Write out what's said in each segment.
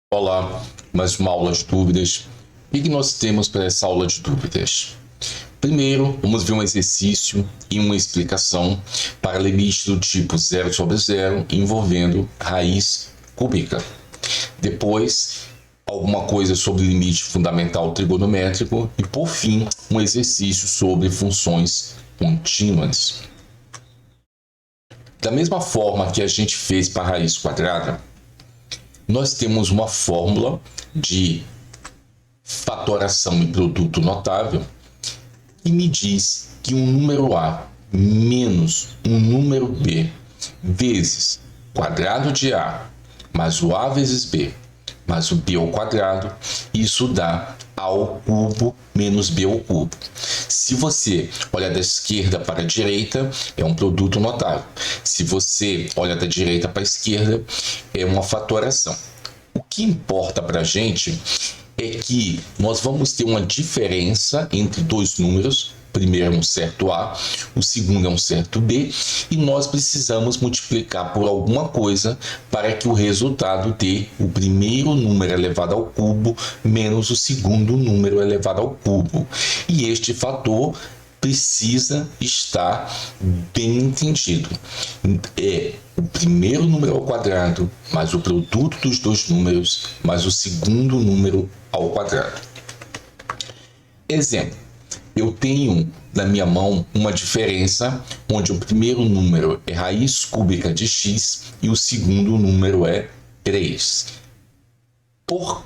Olá, mais uma aula de dúvidas. O que nós temos para essa aula de dúvidas? Primeiro, vamos ver um exercício e uma explicação para limite do tipo 0 sobre 0 envolvendo raiz cúbica. Depois, alguma coisa sobre limite fundamental trigonométrico e, por fim, um exercício sobre funções contínuas. Da mesma forma que a gente fez para a raiz quadrada, nós temos uma fórmula de fatoração e produto notável que me diz que um número A menos um número B vezes quadrado de A mais o A vezes B mais o B ao quadrado, isso dá A ao cubo menos B ao cubo. Se você olha da esquerda para a direita, é um produto notável. Se você olha da direita para a esquerda, é uma fatoração. O que importa para a gente é que nós vamos ter uma diferença entre dois números. O primeiro é um certo A, o segundo é um certo B, e nós precisamos multiplicar por alguma coisa para que o resultado dê o primeiro número elevado ao cubo menos o segundo número elevado ao cubo. E este fator precisa estar bem entendido. É o primeiro número ao quadrado mais o produto dos dois números mais o segundo número ao quadrado. Exemplo. Eu tenho na minha mão uma diferença onde o primeiro número é raiz cúbica de x e o segundo número é 3. Por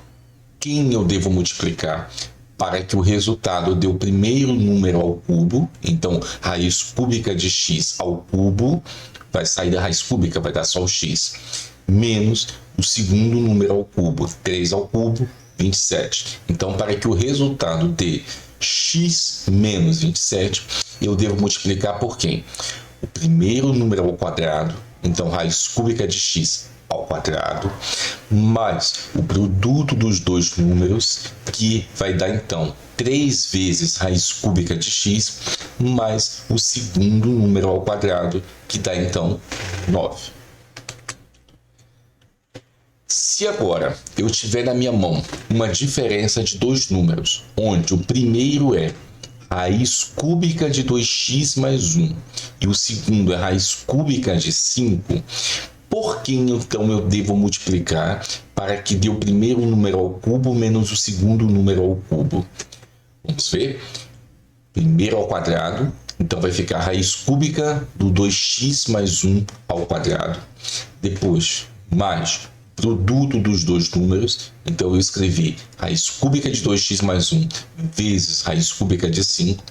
quem eu devo multiplicar para que o resultado dê o primeiro número ao cubo? Então, raiz cúbica de x ao cubo vai sair da raiz cúbica, vai dar só o x, menos o segundo número ao cubo, 3 ao cubo, 27. Então, para que o resultado dê x menos 27, eu devo multiplicar por quem? O primeiro número ao quadrado, então raiz cúbica de x ao quadrado, mais o produto dos dois números, que vai dar então 3 vezes raiz cúbica de x, mais o segundo número ao quadrado, que dá então 9. Se agora eu tiver na minha mão uma diferença de dois números, onde o primeiro é raiz cúbica de 2x mais 1 e o segundo é raiz cúbica de 5, por quem então eu devo multiplicar para que dê o primeiro número ao cubo menos o segundo número ao cubo? Vamos ver. Primeiro ao quadrado, então vai ficar raiz cúbica do 2x mais 1 ao quadrado. Depois, mais produto dos dois números, então eu escrevi raiz cúbica de 2x mais 1 vezes raiz cúbica de 5,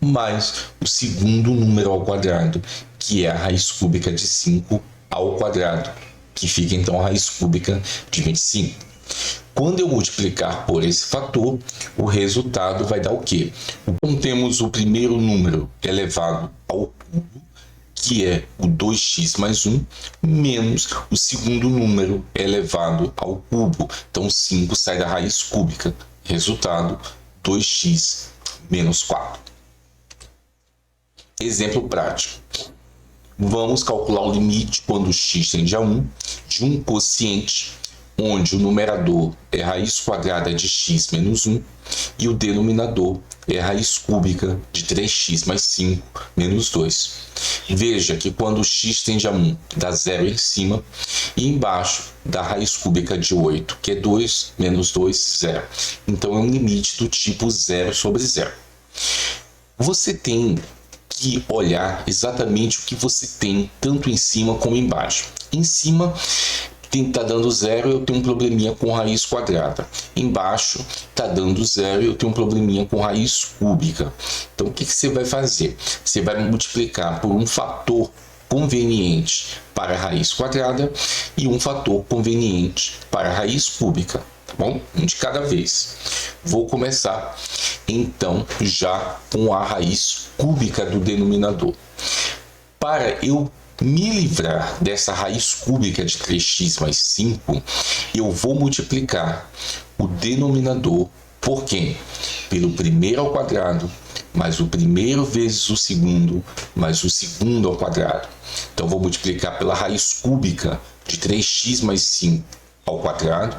mais o segundo número ao quadrado, que é a raiz cúbica de 5 ao quadrado, que fica então a raiz cúbica de 25. Quando eu multiplicar por esse fator, o resultado vai dar o quê? Então temos o primeiro número elevado ao cubo, que é o 2x mais 1, menos o segundo número elevado ao cubo. Então, 5 sai da raiz cúbica. Resultado, 2x menos 4. Exemplo prático. Vamos calcular o limite quando x tende a 1 de um quociente onde o numerador é raiz quadrada de x menos 1 e o denominador é raiz cúbica de 3x mais 5 menos 2. Veja que quando x tende a 1 dá 0 em cima e embaixo dá raiz cúbica de 8, que é 2 menos 2, 0. Então é um limite do tipo 0 sobre 0. Você tem que olhar exatamente o que você tem tanto em cima como embaixo. Em cima está dando 0, eu tenho um probleminha com raiz quadrada. Embaixo está dando 0, eu tenho um probleminha com raiz cúbica. Então, o que você vai fazer? Você vai multiplicar por um fator conveniente para a raiz quadrada e um fator conveniente para a raiz cúbica. Tá bom? Um de cada vez. Vou começar, então, já com a raiz cúbica do denominador. Para eu me livrar dessa raiz cúbica de 3x mais 5, eu vou multiplicar o denominador por quem? Pelo primeiro ao quadrado, mais o primeiro vezes o segundo, mais o segundo ao quadrado. Então, vou multiplicar pela raiz cúbica de 3x mais 5 ao quadrado,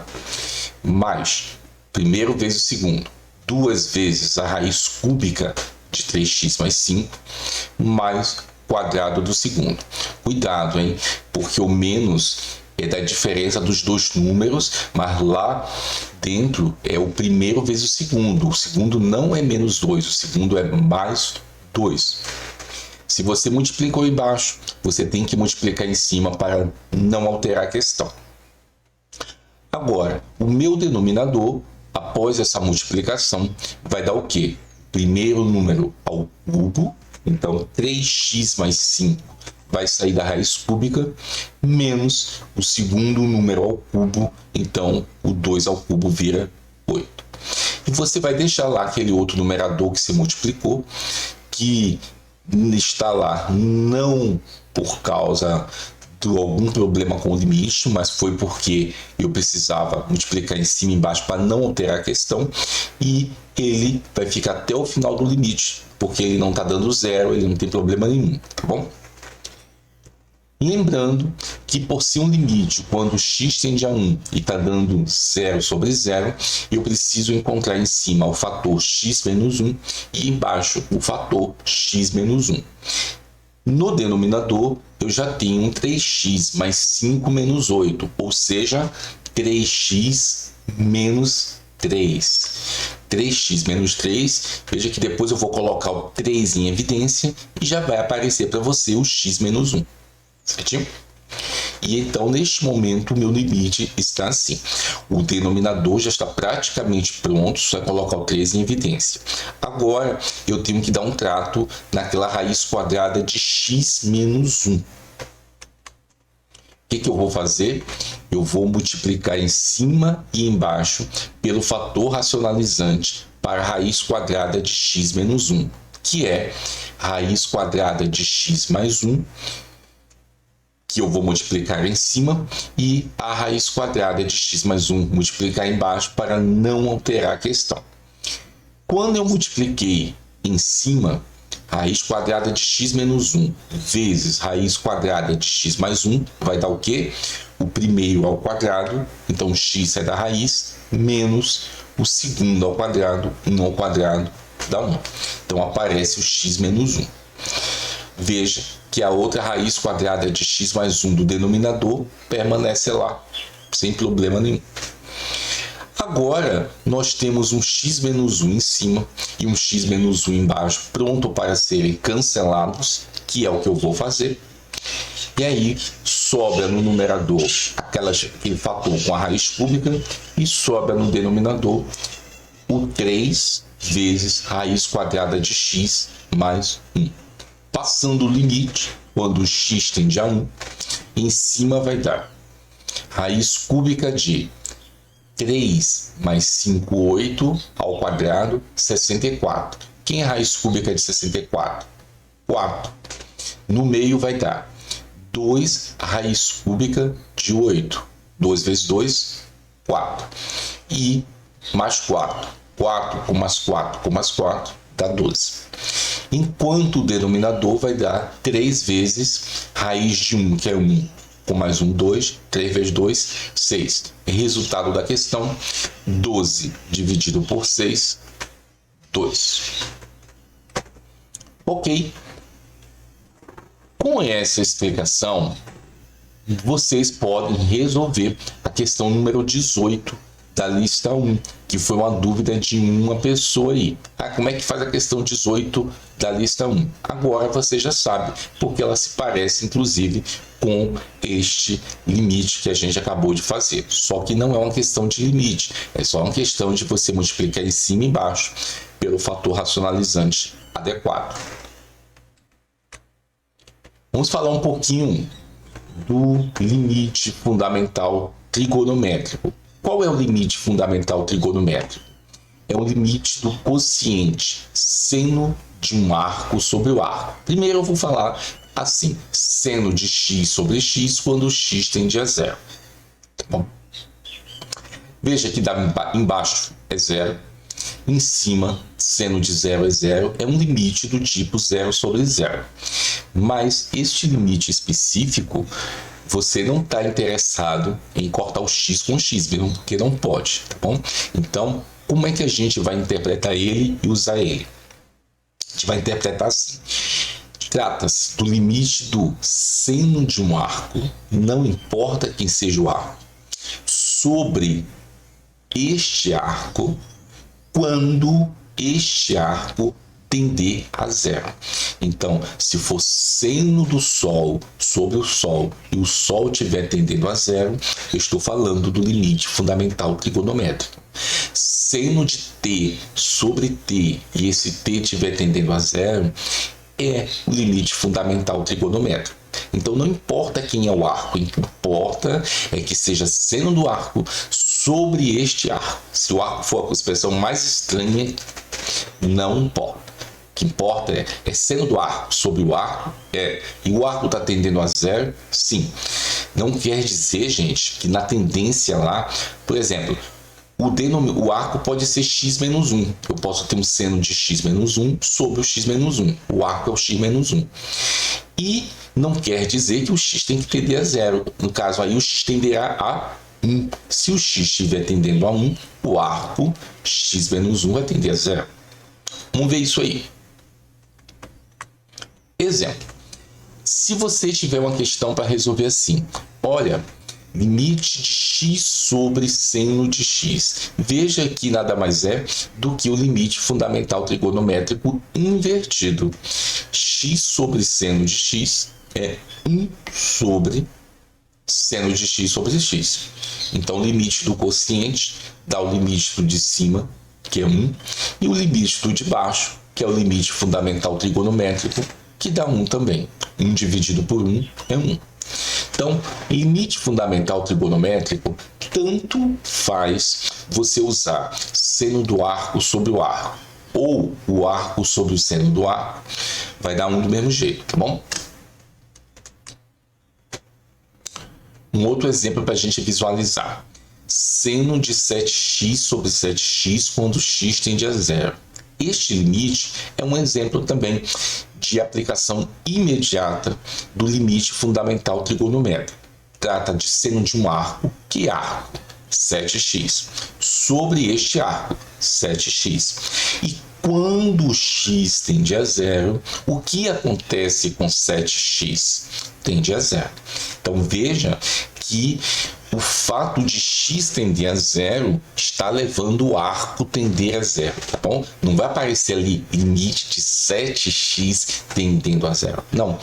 mais primeiro vezes o segundo, 2 vezes a raiz cúbica de 3x mais 5, mais quadrado do segundo. Cuidado, hein? Porque o menos é da diferença dos dois números, mas lá dentro é o primeiro vezes o segundo. O segundo não é menos 2, o segundo é mais 2. Se você multiplicou embaixo, você tem que multiplicar em cima para não alterar a questão. Agora, o meu denominador, após essa multiplicação, vai dar o quê? Primeiro número ao cubo, então 3x mais 5 vai sair da raiz cúbica, menos o segundo número ao cubo, então o 2 ao cubo vira 8. E você vai deixar lá aquele outro numerador que você multiplicou, que está lá não por causa de algum problema com o limite, mas foi porque eu precisava multiplicar em cima e embaixo para não alterar a questão, e ele vai ficar até o final do limite, porque ele não está dando zero, ele não tem problema nenhum, tá bom? Lembrando que por ser um limite, quando x tende a 1 e está dando 0 sobre 0, eu preciso encontrar em cima o fator x menos 1 e embaixo o fator x menos 1. No denominador, eu já tenho um 3x mais 5 menos 8, ou seja, 3x menos 3. 3x menos 3, veja que depois eu vou colocar o 3 em evidência e já vai aparecer para você o x menos 1. Certinho? E então, neste momento, o meu limite está assim. O denominador já está praticamente pronto, só colocar o 3 em evidência. Agora, eu tenho que dar um trato naquela raiz quadrada de x menos 1. O que eu vou fazer? Eu vou multiplicar em cima e embaixo pelo fator racionalizante para a raiz quadrada de x menos 1, que é a raiz quadrada de x mais 1, que eu vou multiplicar em cima, e a raiz quadrada de x mais 1 multiplicar embaixo para não alterar a questão. Quando eu multipliquei em cima, raiz quadrada de x menos 1 vezes raiz quadrada de x mais 1 vai dar o quê? O primeiro ao quadrado, então x sai da raiz, menos o segundo ao quadrado, 1 ao quadrado dá 1. Então aparece o x menos 1. Veja que a outra raiz quadrada de x mais 1 do denominador permanece lá, sem problema nenhum. Agora, nós temos um x menos 1 em cima e um x menos 1 embaixo, pronto para serem cancelados, que é o que eu vou fazer. E aí, sobra no numerador aquele fator com a raiz cúbica e sobra no denominador o 3 vezes raiz quadrada de x mais 1. Passando o limite, quando x tende a 1, em cima vai dar raiz cúbica de 3 mais 5, 8 ao quadrado, 64. Quem é a raiz cúbica de 64? 4. No meio vai dar 2 raiz cúbica de 8. 2 vezes 2, 4. E mais 4. 4 com mais 4 com mais 4 dá 12. Enquanto o denominador vai dar 3 vezes raiz de 1, que é 1, com mais 1, 2, 3 vezes 2, 6. Resultado da questão, 12 dividido por 6, 2. Ok. Com essa explicação, vocês podem resolver a questão número 18 da lista 1, que foi uma dúvida de uma pessoa aí. Como é que faz a questão 18 da lista 1? Agora você já sabe, porque ela se parece, inclusive, com este limite que a gente acabou de fazer. Só que não é uma questão de limite, é só uma questão de você multiplicar em cima e embaixo pelo fator racionalizante adequado. Vamos falar um pouquinho do limite fundamental trigonométrico. Qual é o limite fundamental trigonométrico? É o limite do quociente seno de um arco sobre o arco. Primeiro eu vou falar assim, seno de x sobre x quando x tende a 0. Tá bom? Veja que embaixo é 0, em cima seno de 0 é 0, é um limite do tipo 0 sobre 0. Mas este limite específico você não está interessado em cortar o x com o x, mesmo porque não pode, tá bom? Então, como é que a gente vai interpretar ele e usar ele? A gente vai interpretar assim. Trata-se do limite do seno de um arco, não importa quem seja o arco, sobre este arco, quando este arco tender a zero. Então, se for seno do Sol sobre o Sol e o Sol estiver tendendo a zero, eu estou falando do limite fundamental trigonométrico. Seno de t sobre t e esse t estiver tendendo a zero, é o limite fundamental trigonométrico. Então não importa quem é o arco, o que importa é que seja seno do arco sobre este arco. Se o arco for a expressão mais estranha, não importa. O que importa é seno do arco sobre o arco, e o arco está tendendo a zero, sim. Não quer dizer, gente, que na tendência lá, por exemplo, o arco pode ser x menos 1. Eu posso ter um seno de x menos 1 sobre o x menos 1. O arco é o x menos 1. E não quer dizer que o x tem que tender a zero. No caso aí, o x tenderá a 1. Se o x estiver tendendo a 1, o arco x menos 1 vai tender a zero. Vamos ver isso aí. Exemplo. Se você tiver uma questão para resolver assim, olha, limite de x sobre seno de x. Veja que nada mais é do que o limite fundamental trigonométrico invertido. X sobre seno de x é 1 sobre seno de x sobre x. Então, o limite do quociente dá o limite do de cima, que é 1, e o limite do de baixo, que é o limite fundamental trigonométrico, que dá 1 também. 1 dividido por 1 é 1. Então, limite fundamental trigonométrico, tanto faz você usar seno do arco sobre o arco, ou o arco sobre o seno do arco, vai dar 1 do mesmo jeito, tá bom? Um outro exemplo para a gente visualizar. Seno de 7x sobre 7x quando x tende a zero. Este limite é um exemplo também de aplicação imediata do limite fundamental trigonométrico. Trata de seno de um arco, que arco? 7x, sobre este arco, 7x. E quando x tende a zero, o que acontece com 7x? Tende a zero. Então veja que o fato de x tender a zero está levando o arco tender a zero, tá bom? Não vai aparecer ali limite de 7x tendendo a zero. Não.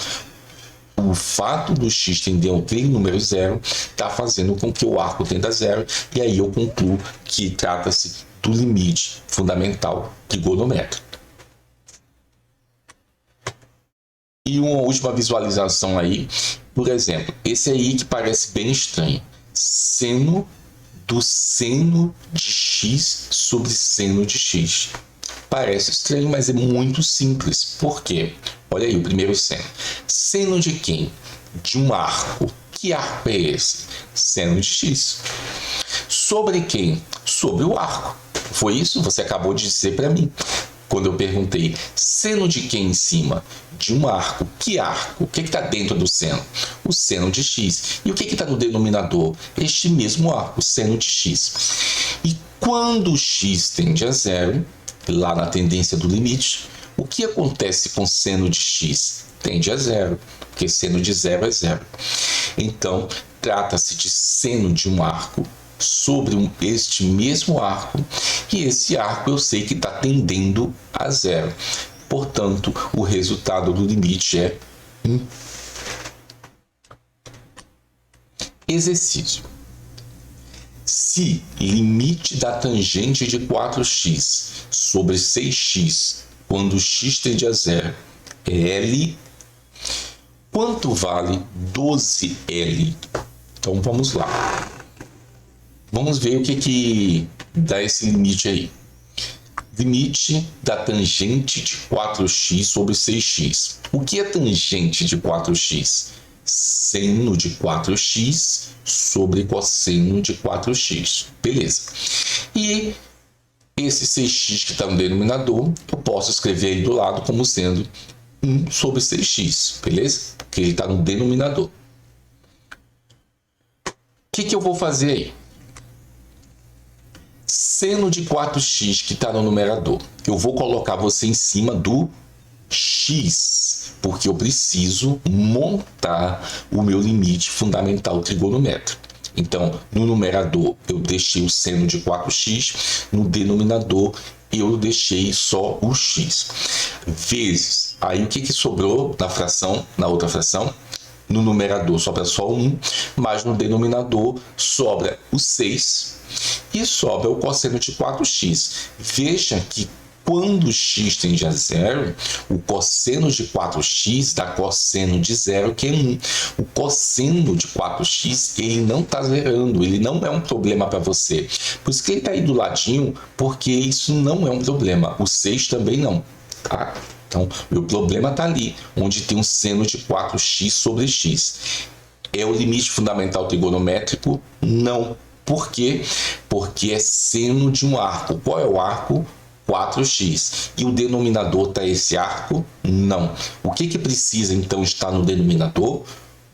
O fato do x tender ao número zero está fazendo com que o arco tenda a zero, e aí eu concluo que trata-se do limite fundamental trigonométrico. E uma última visualização aí, por exemplo, esse aí que parece bem estranho. Seno do seno de x sobre seno de x. Parece estranho, mas é muito simples. Por quê? Olha aí o primeiro seno. Seno de quem? De um arco. Que arco é esse? Seno de x. Sobre quem? Sobre o arco. Foi isso que você acabou de dizer para mim. Quando eu perguntei, seno de quem em cima? De um arco. Que arco? O que está dentro do seno? O seno de x. E o que está no denominador? Este mesmo arco, seno de x. E quando x tende a zero, lá na tendência do limite, o que acontece com seno de x? Tende a zero, porque seno de zero é zero. Então, trata-se de seno de um arco sobre este mesmo arco, e esse arco eu sei que está tendendo a zero. Portanto, o resultado do limite é 1. Exercício. Se limite da tangente de 4x sobre 6x, quando x tende a zero, é L, quanto vale 12L? Então, vamos lá. Vamos ver o que dá esse limite aí. Limite da tangente de 4x sobre 6x. O que é tangente de 4x? Seno de 4x sobre cosseno de 4x. Beleza. E esse 6x que está no denominador, eu posso escrever aí do lado como sendo 1 sobre 6x. Beleza? Porque ele está no denominador. que eu vou fazer aí? Seno de 4x que está no numerador. Eu vou colocar você em cima do x, porque eu preciso montar o meu limite fundamental trigonométrico. Então, no numerador, eu deixei o seno de 4x, no denominador, eu deixei só o x. Vezes, aí o que sobrou na fração, na outra fração? No numerador sobra só o 1, mas no denominador sobra o 6 e sobra o cosseno de 4x. Veja que quando x tende a zero, o cosseno de 4x dá cosseno de zero, que é 1. O cosseno de 4x, ele não está zerando, ele não é um problema para você. Por isso que ele está aí do ladinho, porque isso não é um problema. O 6 também não. Tá? Então, meu problema está ali, onde tem um seno de 4x sobre x. É o limite fundamental trigonométrico? Não. Por quê? Porque é seno de um arco. Qual é o arco? 4x. E o denominador está esse arco? Não. O que precisa, então, estar no denominador?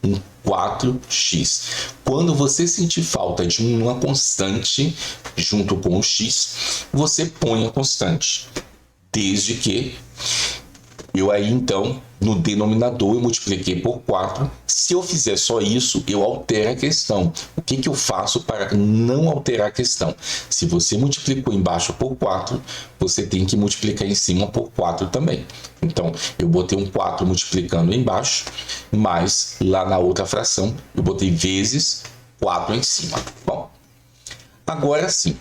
Um 4x. Quando você sentir falta de uma constante junto com o x, você põe a constante. Desde que eu aí, então, no denominador, eu multipliquei por 4. Se eu fizer só isso, eu altero a questão. O que eu faço para não alterar a questão? Se você multiplicou embaixo por 4, você tem que multiplicar em cima por 4 também. Então, eu botei um 4 multiplicando embaixo, mas lá na outra fração, eu botei vezes 4 em cima. Bom, agora sim.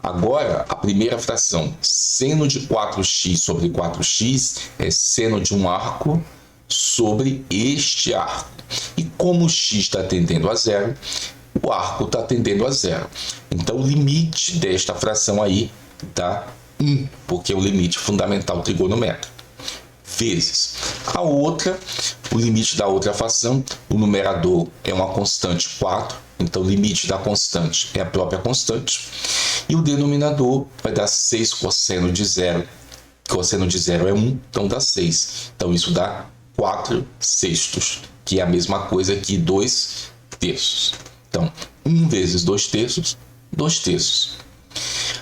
Agora, a primeira fração, seno de 4x sobre 4x, é seno de um arco sobre este arco. E como o x está tendendo a zero, o arco está tendendo a zero. Então, o limite desta fração aí dá 1, porque é o limite fundamental trigonométrico. Vezes a outra, o limite da outra fração, o numerador é uma constante 4, então o limite da constante é a própria constante. E o denominador vai dar 6 cosseno de zero. Cosseno de zero é 1, então dá 6. Então isso dá 4 sextos, que é a mesma coisa que 2 terços. Então, 1 vezes 2 terços, 2 terços.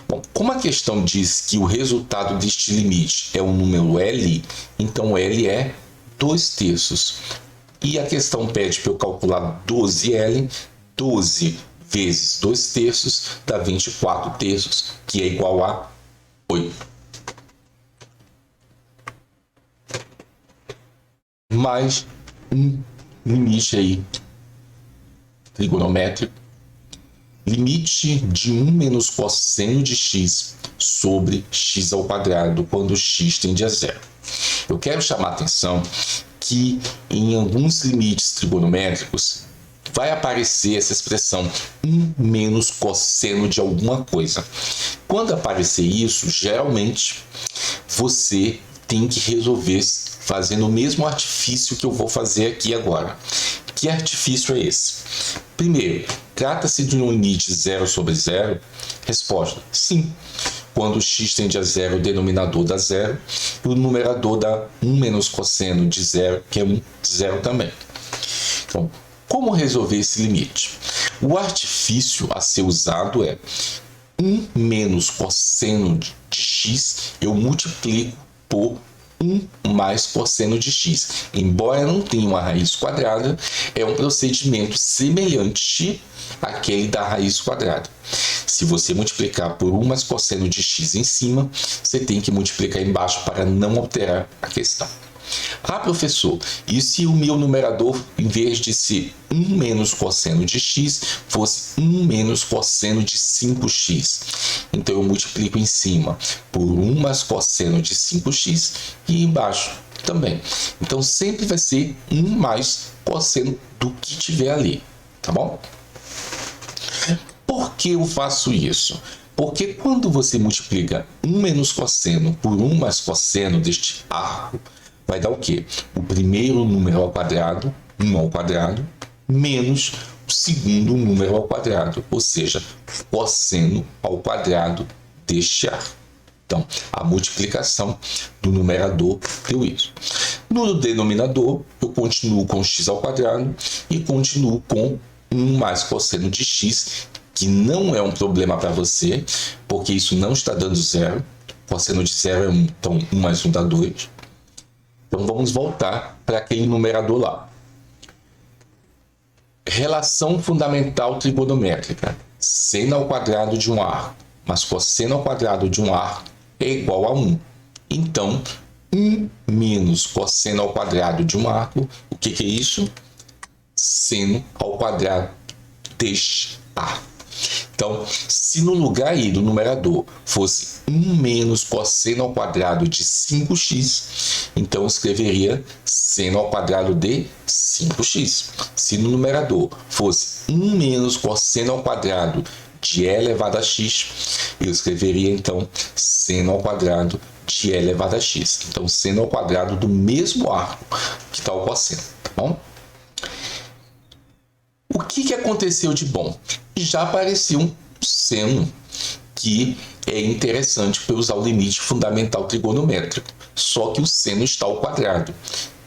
Bom, como a questão diz que o resultado deste limite é um número L, então L é 2 terços. E a questão pede para eu calcular 12L, 12 vezes 2 terços dá 24 terços, que é igual a 8. Mais um limite aí trigonométrico. Limite de 1 menos cosseno de x sobre x ao quadrado quando x tende a zero. Eu quero chamar a atenção que em alguns limites trigonométricos vai aparecer essa expressão 1 menos cosseno de alguma coisa. Quando aparecer isso, geralmente você tem que resolver fazendo o mesmo artifício que eu vou fazer aqui agora. Que artifício é esse? Primeiro, trata-se de um limite 0 sobre 0? Resposta, sim. Quando x tende a zero, o denominador dá zero, e o numerador dá 1 menos cosseno de zero, que é 1, zero também. Então, como resolver esse limite? O artifício a ser usado é 1 menos cosseno de x, eu multiplico por 1 mais cosseno de x. Embora não tenha uma raiz quadrada, é um procedimento semelhante àquele da raiz quadrada. Se você multiplicar por 1 mais cosseno de x em cima, você tem que multiplicar embaixo para não alterar a questão. Ah, professor, e se o meu numerador, em vez de ser 1 menos cosseno de x, fosse 1 menos cosseno de 5x? Então, eu multiplico em cima por 1 mais cosseno de 5x e embaixo também. Então, sempre vai ser 1 mais cosseno do que tiver ali, tá bom? Por que eu faço isso? Porque quando você multiplica 1 menos cosseno por 1 mais cosseno deste arco, vai dar o quê? O primeiro número ao quadrado, 1 ao quadrado, menos o segundo número ao quadrado, ou seja, cosseno ao quadrado deste arco. Então, a multiplicação do numerador deu isso. No denominador, eu continuo com x ao quadrado e continuo com 1 mais cosseno de x, que não é um problema para você, porque isso não está dando zero. Cosseno de zero é 1, então 1 mais 1 dá 2. Então vamos voltar para aquele numerador lá. Relação fundamental trigonométrica. Seno ao quadrado de um arco mais cosseno ao quadrado de um arco é igual a 1. Então, 1 menos cosseno ao quadrado de um arco, o que é isso? Seno ao quadrado deste arco. Então, se no lugar aí do numerador fosse 1 menos cosseno ao quadrado de 5x, então eu escreveria seno ao quadrado de 5x. Se no numerador fosse 1 menos cosseno ao quadrado de e elevado a x, eu escreveria então seno ao quadrado de e elevado a x. Então, seno ao quadrado do mesmo arco que está o cosseno, tá bom? O que aconteceu de bom? Já apareceu um seno, que é interessante para usar o limite fundamental trigonométrico. Só que o seno está ao quadrado.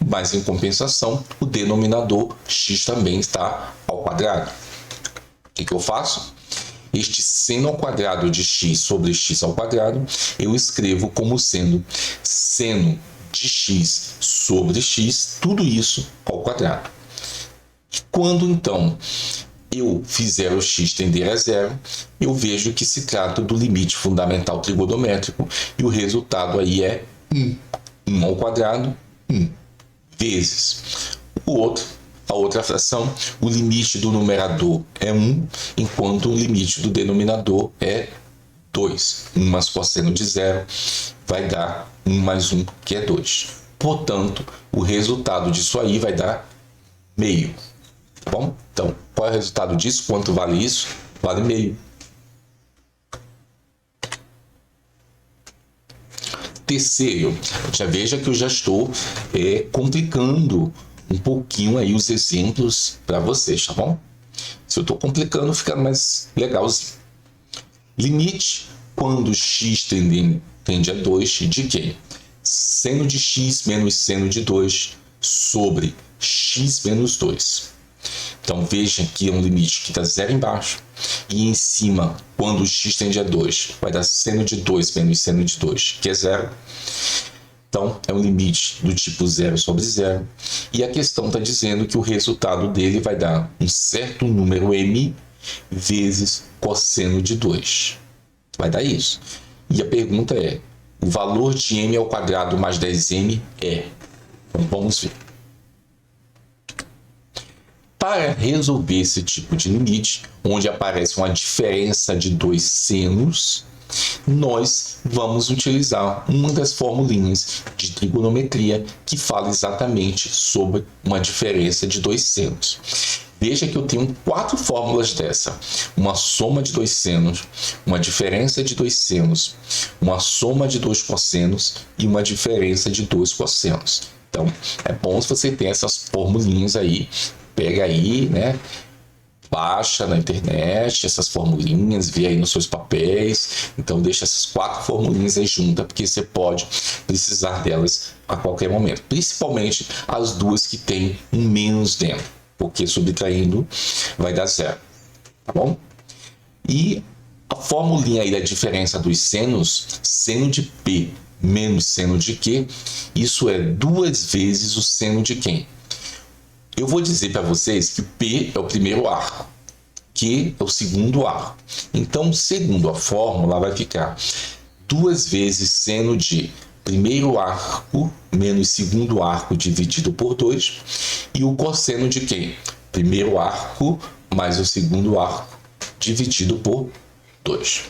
Mas, em compensação, o denominador x também está ao quadrado. O que eu faço? Este seno ao quadrado de x sobre x ao quadrado, eu escrevo como sendo seno de x sobre x, tudo isso ao quadrado. Quando, então, eu fizer o x tender a zero, eu vejo que se trata do limite fundamental trigonométrico e o resultado aí é 1. 1 ao quadrado, 1 vezes a outra fração, o limite do numerador é 1, enquanto o limite do denominador é 2. 1 mais cosseno de zero vai dar 1 mais 1, que é 2. Portanto, o resultado disso aí vai dar meio. Tá bom? Então, qual é o resultado disso? Quanto vale isso? Vale meio. Terceiro, já veja que eu já estou complicando um pouquinho aí os exemplos para vocês, tá bom? Se eu estou complicando, fica mais legalzinho. Limite quando x tende a 2 de quem? Seno de x menos seno de 2 sobre x menos 2. Então, veja que é um limite que está zero embaixo. E em cima, quando x tende a 2, vai dar seno de 2 menos seno de 2, que é zero. Então, é um limite do tipo 0 sobre 0. E a questão está dizendo que o resultado dele vai dar um certo número m vezes cosseno de 2. Vai dar isso. E a pergunta é, o valor de m ao quadrado mais 10m é? Então, vamos ver. Para resolver esse tipo de limite, onde aparece uma diferença de dois senos, nós vamos utilizar uma das formulinhas de trigonometria que fala exatamente sobre uma diferença de dois senos. Veja que eu tenho 4 fórmulas dessa. Uma soma de dois senos, uma diferença de dois senos, uma soma de dois cossenos e uma diferença de dois cossenos. Então, é bom se você tem essas formulinhas aí. Pega aí, né? Baixa na internet essas formulinhas, vê aí nos seus papéis. Então, deixa essas 4 formulinhas aí juntas, porque você pode precisar delas a qualquer momento. Principalmente as duas que tem um menos dentro, porque subtraindo vai dar zero. Tá bom? E a formulinha aí da diferença dos senos, seno de P menos seno de Q, isso é 2 vezes o seno de quem? Eu vou dizer para vocês que P é o primeiro arco, Q é o segundo arco. Então, segundo a fórmula, vai ficar 2 vezes seno de primeiro arco menos segundo arco dividido por 2. E o cosseno de quem? Primeiro arco mais o segundo arco dividido por 2.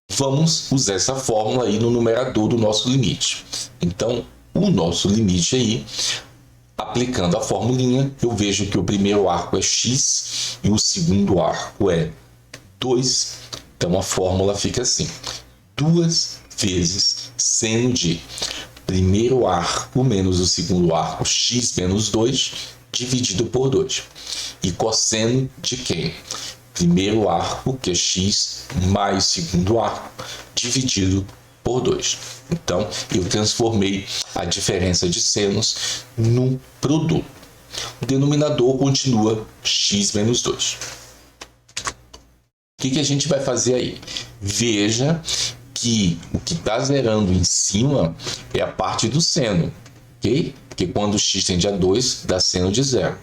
Vamos usar essa fórmula aí no numerador do nosso limite. Então, o nosso limite aí, aplicando a formulinha, eu vejo que o primeiro arco é x e o segundo arco é 2. Então, a fórmula fica assim. 2 vezes seno de primeiro arco menos o segundo arco, x menos 2, dividido por 2. E cosseno de quem? Primeiro arco, que é x, mais segundo arco, dividido por 2. Então, eu transformei a diferença de senos num produto. O denominador continua x menos 2. O que a gente vai fazer aí? Veja que o que está zerando em cima é a parte do seno, ok? Porque quando x tende a 2, dá seno de 0.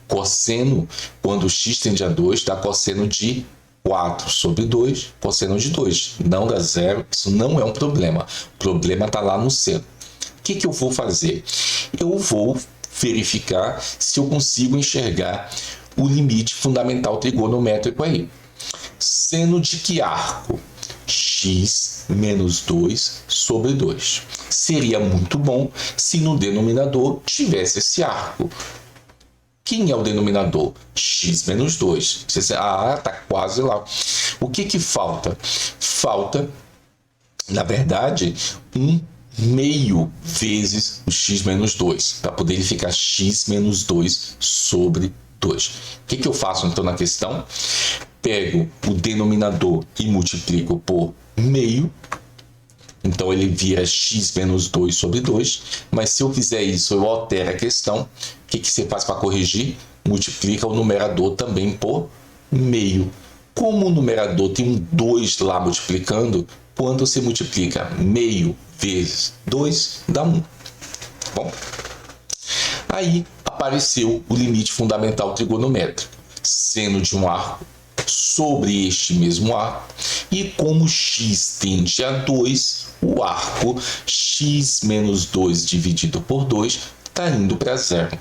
Cosseno, quando x tende a 2, dá cosseno de 4 sobre 2, cosseno de 2. Não dá 0, isso não é um problema. O problema está lá no seno. O que eu vou fazer? Eu vou verificar se eu consigo enxergar o limite fundamental trigonométrico aí. Seno de que arco? X menos 2 sobre 2. Seria muito bom se no denominador tivesse esse arco. Quem é o denominador? X menos 2. Você, tá quase lá. O que falta? Falta, na verdade, 1/2 vezes o x menos 2, para poder ficar x menos 2 sobre 2. O que eu faço então na questão? Pego o denominador e multiplico por meio. Então ele vira x menos 2 sobre 2. Mas se eu fizer isso, eu altero a questão. O que você faz para corrigir? Multiplica o numerador também por meio. Como o numerador tem um 2 lá multiplicando, quando você multiplica meio vezes 2, dá 1. Bom, aí apareceu o limite fundamental trigonométrico. Seno de um arco sobre este mesmo arco. E como x tende a 2, o arco x menos 2 dividido por 2 está indo para 0.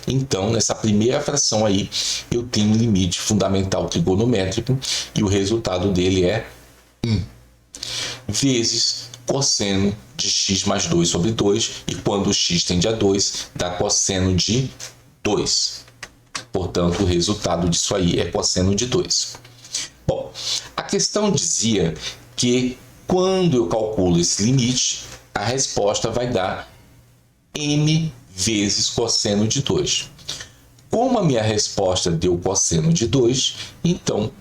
Então, nessa primeira fração aí, eu tenho um limite fundamental trigonométrico e o resultado dele é 1 vezes cosseno de x mais 2 sobre 2, e quando x tende a 2, dá cosseno de 2. Portanto, o resultado disso aí é cosseno de 2. Bom, a questão dizia que quando eu calculo esse limite, a resposta vai dar m vezes cosseno de 2. Como a minha resposta deu cosseno de 2, então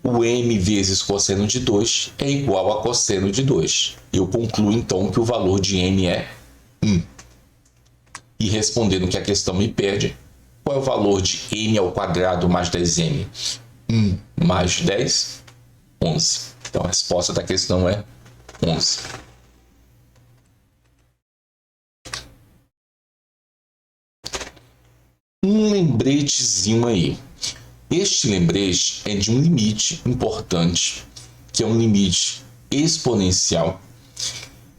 o m vezes cosseno de 2 é igual a cosseno de 2. Eu concluo então que o valor de m é 1. E respondendo que a questão me pede, qual é o valor de m ao quadrado mais 10m? 1 mais 10, 11. Então a resposta da questão é 11. Um lembretezinho aí. Este lembrete é de um limite importante, que é um limite exponencial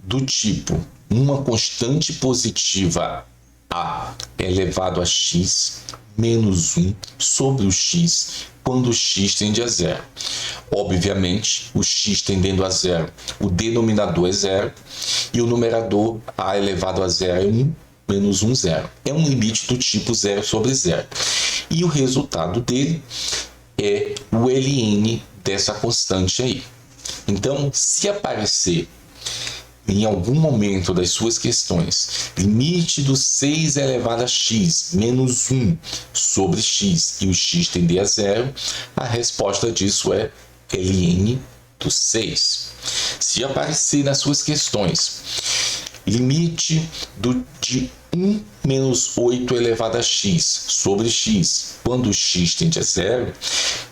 do tipo uma constante positiva a elevado a x menos 1 sobre o x quando o x tende a 0. Obviamente, o x tendendo a 0, o denominador é 0 e o numerador a elevado a 0 é 1 menos 1, 0. É um limite do tipo 0 sobre 0. E o resultado dele é o ln dessa constante aí. Então, se aparecer em algum momento das suas questões, limite do 6 elevado a x menos 1 sobre x e o x tender a 0, a resposta disso é ln do 6. Se aparecer nas suas questões, limite de 1 menos 8 elevado a x sobre x, quando o x tende a 0,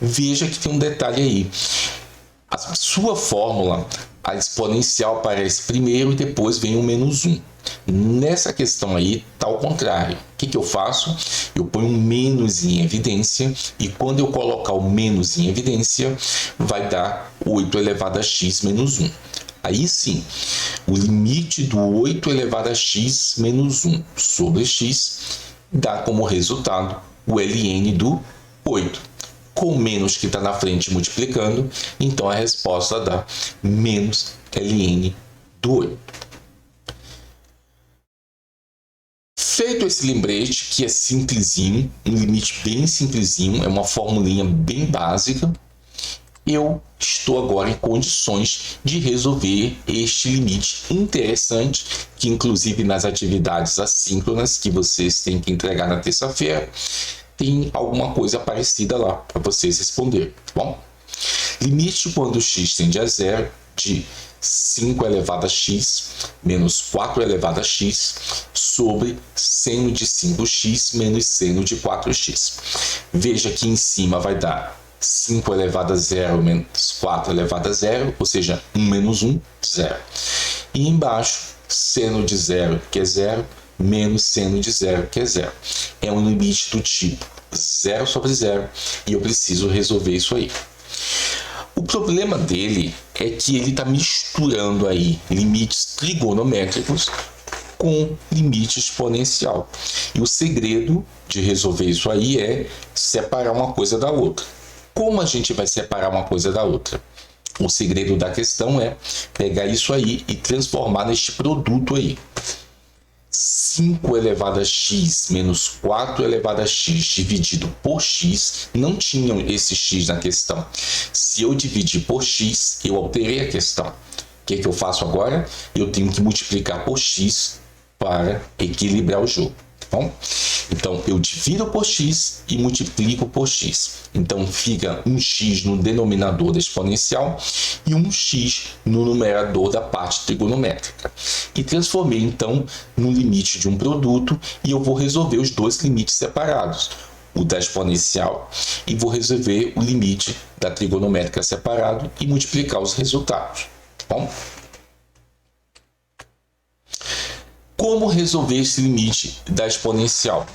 veja que tem um detalhe aí. A sua fórmula, a exponencial aparece primeiro e depois vem o menos 1. Nessa questão aí, está ao contrário. O que eu faço? Eu ponho um menos em evidência e quando eu colocar o menos em evidência, vai dar 8 elevado a x menos 1. Aí sim, o limite do 8 elevado a x menos 1 sobre x dá como resultado o ln do 8. Com menos que está na frente multiplicando, então a resposta dá menos ln do 8. Feito esse lembrete, que é simplesinho, um limite bem simplesinho, é uma formulinha bem básica, eu estou agora em condições de resolver este limite interessante, que inclusive nas atividades assíncronas que vocês têm que entregar na terça-feira, tem alguma coisa parecida lá para vocês responderem, tá bom? Limite quando x tende a 0 de 5 elevado a x menos 4 elevado a x sobre seno de 5x menos seno de 4x. Veja que em cima vai dar 5 elevado a 0 menos 4 elevado a 0, ou seja, 1 menos 1, 0. E embaixo, seno de 0, que é 0, menos seno de 0, que é 0. É um limite do tipo 0 sobre 0, e eu preciso resolver isso aí. O problema dele é que ele está misturando aí limites trigonométricos com limite exponencial. E o segredo de resolver isso aí é separar uma coisa da outra. Como a gente vai separar uma coisa da outra? O segredo da questão é pegar isso aí e transformar neste produto aí. 5 elevado a x menos 4 elevado a x dividido por x, não tinham esse x na questão. Se eu dividir por x, eu alterei a questão. O que eu faço agora? Eu tenho que multiplicar por x para equilibrar o jogo. Bom, então, eu divido por x e multiplico por x. Então, fica um x no denominador da exponencial e um x no numerador da parte trigonométrica. E transformei, então, no limite de um produto e eu vou resolver os dois limites separados. O da exponencial e vou resolver o limite da trigonométrica separado e multiplicar os resultados. Bom? Como resolver esse limite da exponencial,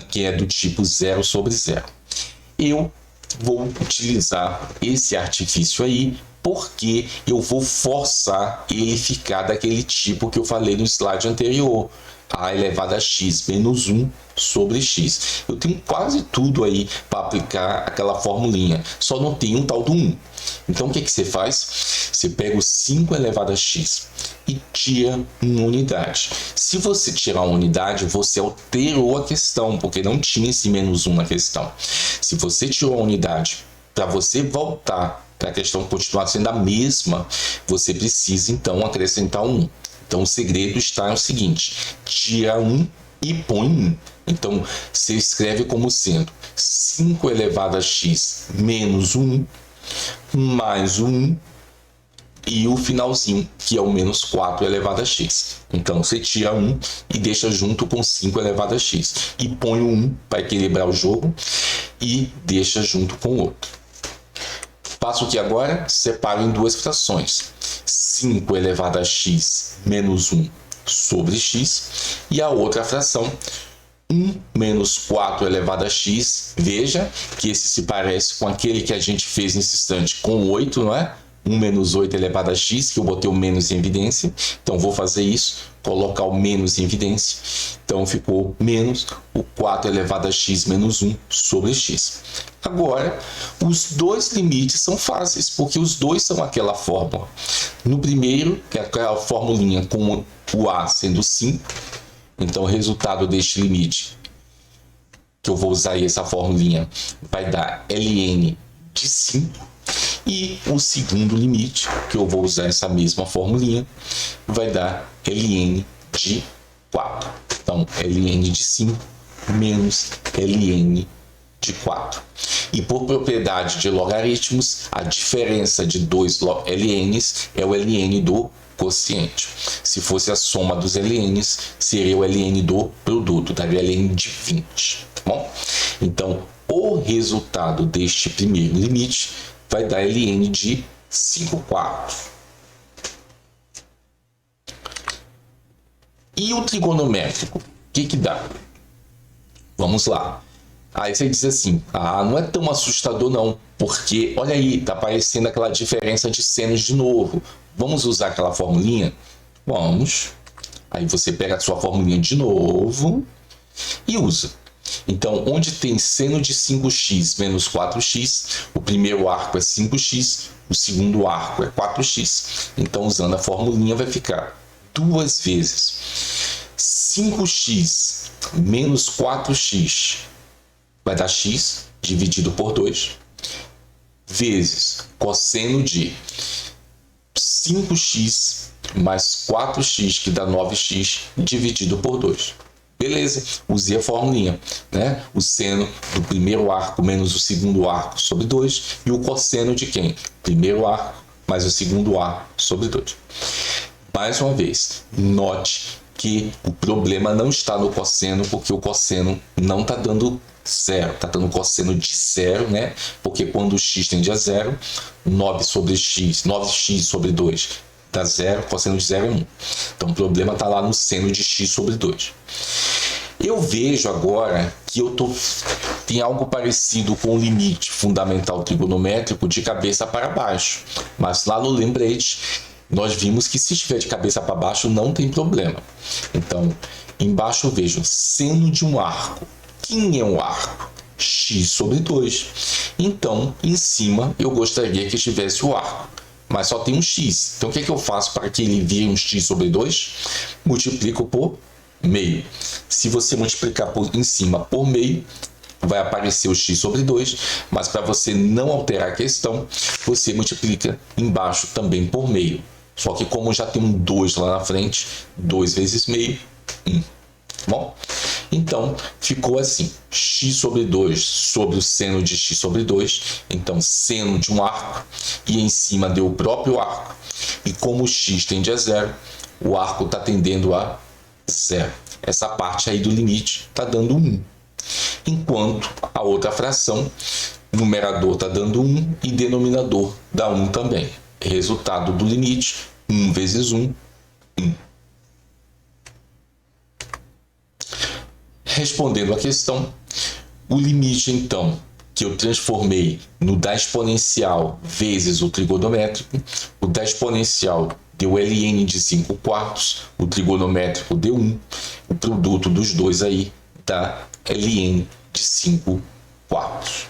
que é do tipo 0 sobre 0? Eu vou utilizar esse artifício aí, porque eu vou forçar ele ficar daquele tipo que eu falei no slide anterior, a elevado a x menos 1 sobre x. Eu tenho quase tudo aí para aplicar aquela formulinha, só não tem um tal do 1. Então, o que você faz? Você pega o 5 elevado a x e tira uma unidade. Se você tirar uma unidade, você alterou a questão, porque não tinha esse menos 1 na questão. Se você tirou a unidade, para você voltar para a questão continuar sendo a mesma, você precisa, então, acrescentar um 1. Então, o segredo está no seguinte: tira 1 e põe 1. Então, você escreve como sendo 5 elevado a x menos 1 mais 1 e o finalzinho, que é o menos 4 elevado a x. Então, você tira 1 e deixa junto com 5 elevado a x. E põe o 1 para equilibrar o jogo e deixa junto com o outro. Passo que agora separo em duas frações. 5 elevado a x menos 1 sobre x. E a outra fração, 1 menos 4 elevado a x. Veja que esse se parece com aquele que a gente fez nesse instante com 8, não é? 1 menos 8 elevado a x, que eu botei o menos em evidência. Então, vou fazer isso, colocar o menos em evidência. Então, ficou menos o 4 elevado a x menos 1 sobre x. Agora, os dois limites são fáceis, porque os dois são aquela fórmula. No primeiro, que é aquela formulinha com o a sendo 5. Então, o resultado deste limite, que eu vou usar aí essa formulinha, vai dar ln de 5. E o segundo limite, que eu vou usar essa mesma formulinha, vai dar ln de 4. Então, ln de 5 menos ln de 4. E por propriedade de logaritmos, a diferença de dois ln's é o ln do quociente. Se fosse a soma dos ln's, seria o ln do produto, daria ln de 20. Tá bom? Então, o resultado deste primeiro limite vai dar ln de 5 quartos. E o trigonométrico, o que dá? Vamos lá. Aí você diz assim, não é tão assustador não, porque olha aí, tá aparecendo aquela diferença de senos de novo. Vamos usar aquela formulinha? Vamos. Aí você pega a sua formulinha de novo e usa. Então, onde tem seno de 5x menos 4x, o primeiro arco é 5x, o segundo arco é 4x. Então, usando a formulinha, vai ficar 2 vezes 5x menos 4x, vai dar x, dividido por 2, vezes cosseno de 5x mais 4x, que dá 9x, dividido por 2. Beleza, usei a formulinha, né? O seno do primeiro arco menos o segundo arco sobre 2 e o cosseno de quem? Primeiro arco mais o segundo A sobre 2. Mais uma vez, note que o problema não está no cosseno, porque o cosseno não está dando zero, está dando cosseno de zero, né? Porque quando o x tende a zero, 9 sobre x, 9x sobre 2 dá zero, cosseno de zero é 1. Então o problema está lá no seno de x sobre 2. Eu vejo agora que tem algo parecido com o limite fundamental trigonométrico de cabeça para baixo. Mas lá no lembrete, nós vimos que se estiver de cabeça para baixo não tem problema. Então, embaixo eu vejo seno de um arco. Quem é um arco? X sobre 2. Então, em cima eu gostaria que tivesse o arco. Mas só tem um x. Então, o que eu faço para que ele vire um x sobre 2? Multiplico por meio. Se você multiplicar em cima por meio, vai aparecer o x sobre 2, mas para você não alterar a questão, você multiplica embaixo também por meio. Só que como já tem um 2 lá na frente, 2 vezes meio, 1. Bom, então ficou assim, x sobre 2 sobre o seno de x sobre 2, então seno de um arco, e em cima deu o próprio arco, e como o x tende a zero, o arco está tendendo a zero. Essa parte aí do limite está dando 1. Enquanto a outra fração, numerador está dando 1 e denominador dá 1 também. Resultado do limite, 1 vezes 1, 1. Respondendo à questão, o limite, então, que eu transformei no da exponencial vezes o trigonométrico, o da exponencial deu ln de 5/4, o trigonométrico deu 1, o produto dos dois aí dá ln de 5/4.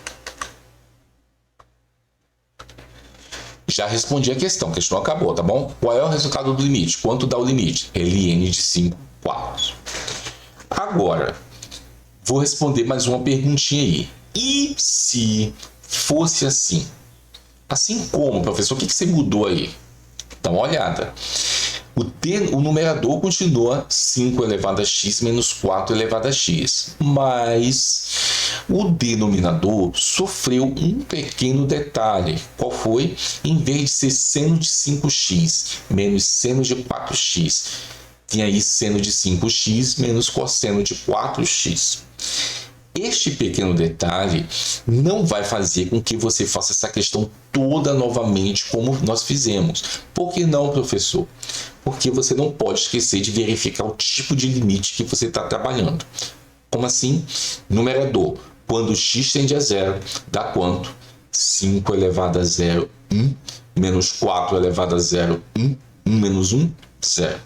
Já respondi a questão acabou, tá bom? Qual é o resultado do limite? Quanto dá o limite? ln de 5/4. Agora, vou responder mais uma perguntinha aí. E se fosse assim? Assim como, professor? O que você mudou aí? Dá uma olhada. O numerador continua 5 elevado a x menos 4 elevado a x. Mas o denominador sofreu um pequeno detalhe. Qual foi? Em vez de ser seno de 5x menos seno de 4x, tem aí seno de 5x menos cosseno de 4x. Este pequeno detalhe não vai fazer com que você faça essa questão toda novamente como nós fizemos. Por que não, professor? Porque você não pode esquecer de verificar o tipo de limite que você está trabalhando. Como assim? Numerador. Quando x tende a zero, dá quanto? 5 elevado a zero, 1. Menos 4 elevado a zero, 1. 1 menos 1, 0.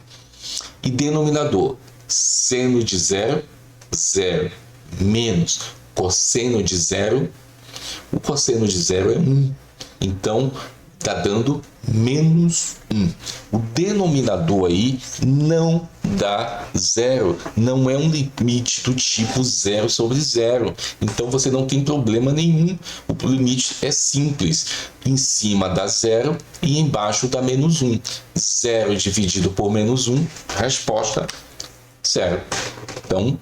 E denominador. Seno de zero, 0. Menos cosseno de zero, o cosseno de zero é 1, então está dando menos 1. O denominador aí não dá zero, não é um limite do tipo 0 sobre 0, então você não tem problema nenhum, o limite é simples, em cima dá 0 e embaixo dá menos 1. 0 dividido por menos 1, resposta 0. Então,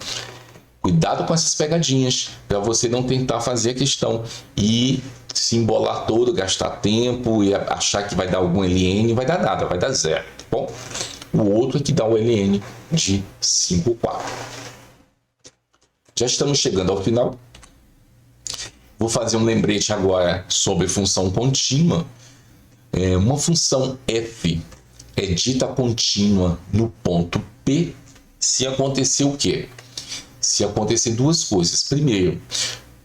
cuidado com essas pegadinhas, para você não tentar fazer a questão e se embolar todo, gastar tempo e achar que vai dar algum ln, não vai dar nada, vai dar 0, tá bom? O outro é que dá o ln de 5/4. Já estamos chegando ao final. Vou fazer um lembrete agora sobre função contínua. Uma função f é dita contínua no ponto P se acontecer o quê? Se acontecer duas coisas. Primeiro,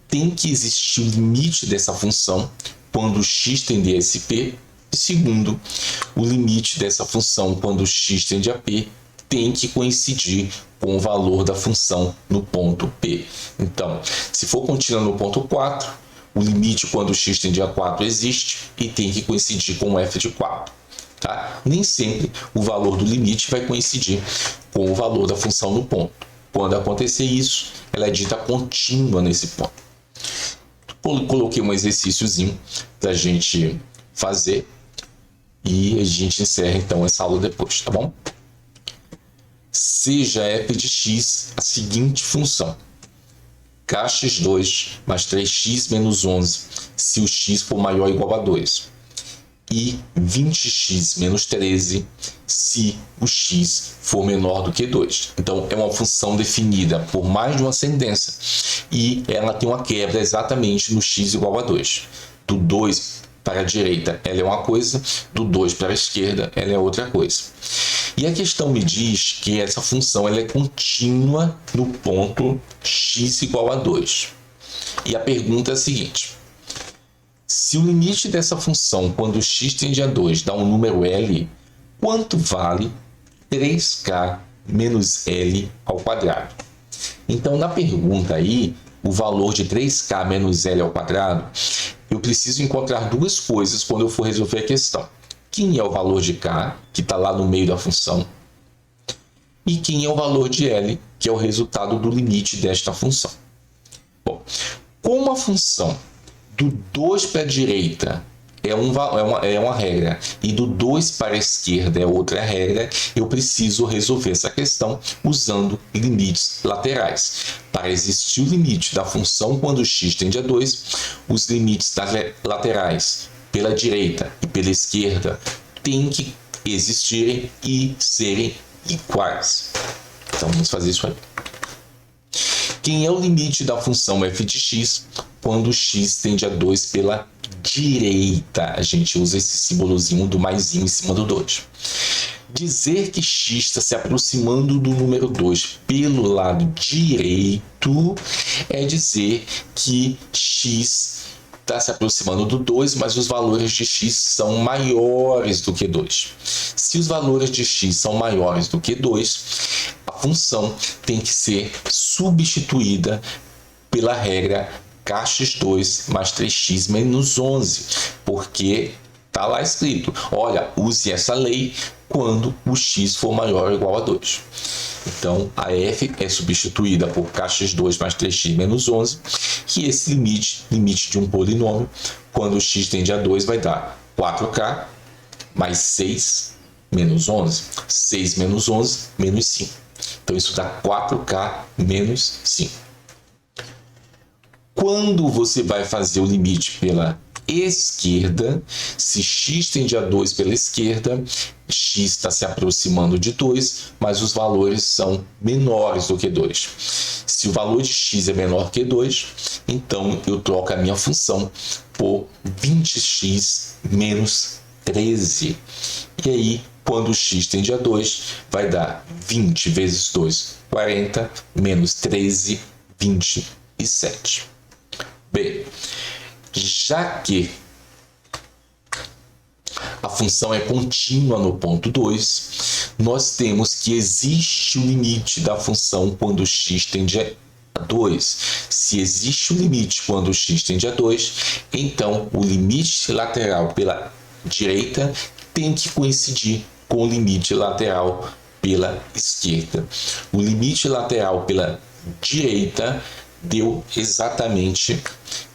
tem que existir o limite dessa função quando x tende a esse p. E segundo, o limite dessa função quando x tende a p tem que coincidir com o valor da função no ponto P. Então, se for contínua no ponto 4, o limite quando x tende a 4 existe e tem que coincidir com o f de 4. Tá? Nem sempre o valor do limite vai coincidir com o valor da função no ponto. Quando acontecer isso, ela é dita contínua nesse ponto. Coloquei um exercíciozinho para a gente fazer e a gente encerra então essa aula depois, tá bom? Seja f de x a seguinte função: kx2 mais 3x menos 11, se o x for maior ou igual a 2. e 20x menos 13 se o x for menor do que 2. Então, é uma função definida por mais de uma ascendência e ela tem uma quebra exatamente no x igual a 2. Do 2 para a direita, ela é uma coisa, do 2 para a esquerda, ela é outra coisa. E a questão me diz que essa função ela é contínua no ponto x igual a 2. E a pergunta é a seguinte: se o limite dessa função, quando x tende a 2, dá um número L, quanto vale 3k menos L ao quadrado? Então, na pergunta aí, o valor de 3k menos L ao quadrado, eu preciso encontrar duas coisas quando eu for resolver a questão. Quem é o valor de k, que está lá no meio da função, e quem é o valor de L, que é o resultado do limite desta função. Bom, como a função do 2 para a direita é uma regra e do 2 para a esquerda é outra regra, eu preciso resolver essa questão usando limites laterais. Para existir o limite da função quando x tende a 2, os limites laterais pela direita e pela esquerda têm que existirem e serem iguais. Então vamos fazer isso aí. Quem é o limite da função f de x quando x tende a 2 pela direita? A gente usa esse símbolozinho do maisinho em cima do 2. Dizer que x está se aproximando do número 2 pelo lado direito é dizer que x está se aproximando do 2, mas os valores de x são maiores do que 2. Se os valores de x são maiores do que 2, a função tem que ser substituída pela regra kx2 mais 3x menos 11, porque está lá escrito, olha, use essa lei quando o x for maior ou igual a 2. Então, a f é substituída por kx2 mais 3x menos 11, que esse limite de um polinômio, quando o x tende a 2, vai dar 4k mais 6 menos 11. 6 menos 11 menos 5. Então, isso dá 4k menos 5. Quando você vai fazer o limite pela esquerda, se x tende a 2 pela esquerda, x está se aproximando de 2, mas os valores são menores do que 2. Se o valor de x é menor que 2, então eu troco a minha função por 20x menos 13. E aí, quando x tende a 2, vai dar 20 vezes 2, 40, menos 13, 27. Bem, já que a função é contínua no ponto 2, nós temos que existe o limite da função quando x tende a 2. Se existe o limite quando x tende a 2, então o limite lateral pela direita tem que coincidir com o limite lateral pela esquerda. O limite lateral pela direita deu exatamente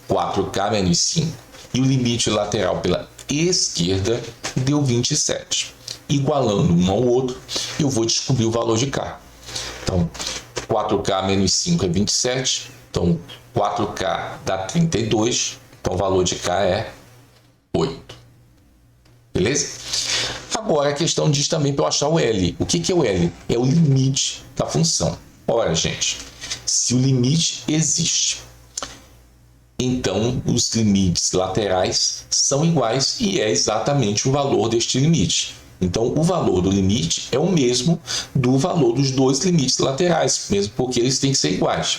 4k menos 5. E o limite lateral pela esquerda deu 27. Igualando um ao outro, eu vou descobrir o valor de k. Então, 4k menos 5 é 27. Então, 4k dá 32. Então, o valor de k é 8. Beleza? Agora, a questão diz também para eu achar o L. O que é o L? É o limite da função. Ora, gente, se o limite existe, então os limites laterais são iguais e é exatamente o valor deste limite. Então, o valor do limite é o mesmo do valor dos dois limites laterais, mesmo porque eles têm que ser iguais.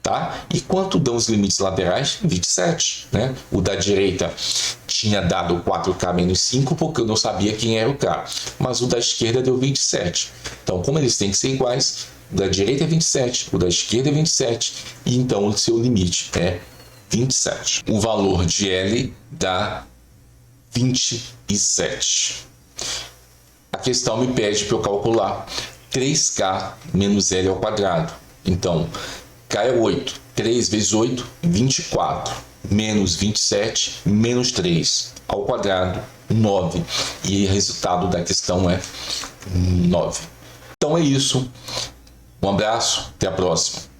Tá? E quanto dão os limites laterais? 27. Né? O da direita tinha dado 4k menos 5 porque eu não sabia quem era o k, mas o da esquerda deu 27. Então, como eles têm que ser iguais, o da direita é 27, o da esquerda é 27, e então o seu limite é 27. O valor de L dá 27. A questão me pede para eu calcular 3k menos L ao quadrado. Então, k é 8. 3 vezes 8, 24. Menos 27, menos 3. Ao quadrado, 9. E o resultado da questão é 9. Então é isso. Um abraço, até a próxima.